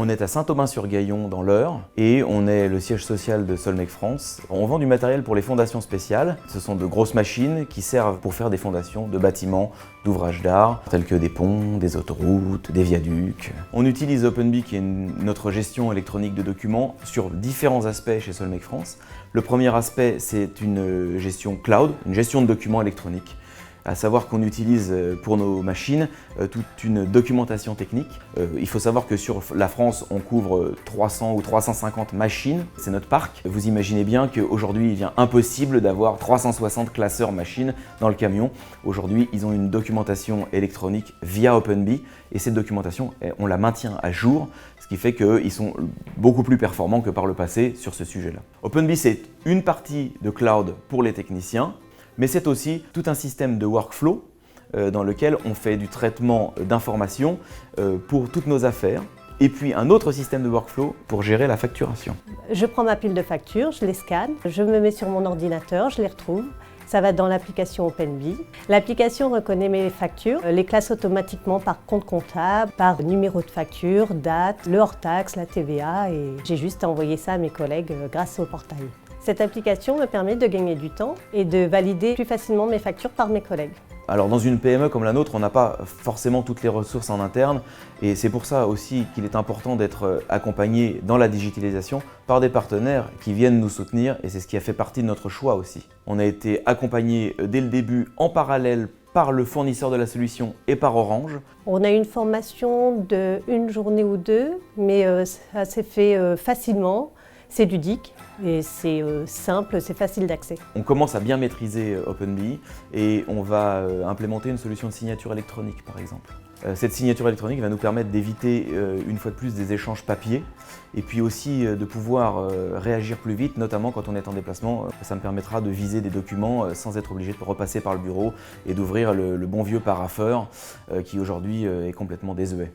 On est à Saint-Aubin-sur-Gaillon dans l'Eure et on est le siège social de Solmec France. On vend du matériel pour les fondations spéciales. Ce sont de grosses machines qui servent pour faire des fondations de bâtiments, d'ouvrages d'art, tels que des ponts, des autoroutes, des viaducs. On utilise OpenBee qui est notre gestion électronique de documents sur différents aspects chez Solmec France. Le premier aspect, c'est une gestion cloud, une gestion de documents électroniques. À savoir qu'on utilise pour nos machines toute une documentation technique. Il faut savoir que sur la France, on couvre 300 ou 350 machines, c'est notre parc. Vous imaginez bien qu'aujourd'hui, il devient impossible d'avoir 360 classeurs machines dans le camion. Aujourd'hui, ils ont une documentation électronique via OpenBee et cette documentation, on la maintient à jour, ce qui fait qu'ils sont beaucoup plus performants que par le passé sur ce sujet-là. OpenBee, c'est une partie de cloud pour les techniciens, mais c'est aussi tout un système de workflow dans lequel on fait du traitement d'informations pour toutes nos affaires et puis un autre système de workflow pour gérer la facturation. Je prends ma pile de factures, je les scanne, je me mets sur mon ordinateur, je les retrouve. Ça va dans l'application OpenBee. L'application reconnaît mes factures, les classe automatiquement par compte comptable, par numéro de facture, date, le hors-taxe, la TVA et j'ai juste à envoyer ça à mes collègues grâce au portail. Cette application me permet de gagner du temps et de valider plus facilement mes factures par mes collègues. Alors dans une PME comme la nôtre, on n'a pas forcément toutes les ressources en interne et c'est pour ça aussi qu'il est important d'être accompagné dans la digitalisation par des partenaires qui viennent nous soutenir et c'est ce qui a fait partie de notre choix aussi. On a été accompagné dès le début en parallèle par le fournisseur de la solution et par Orange. On a eu une formation d'une journée ou deux, mais ça s'est fait facilement. C'est ludique et c'est simple, c'est facile d'accès. On commence à bien maîtriser OpenBee et on va implémenter une solution de signature électronique par exemple. Cette signature électronique va nous permettre d'éviter une fois de plus des échanges papier et puis aussi de pouvoir réagir plus vite, notamment quand on est en déplacement. Ça me permettra de viser des documents sans être obligé de repasser par le bureau et d'ouvrir le bon vieux parapheur qui aujourd'hui est complètement désuet.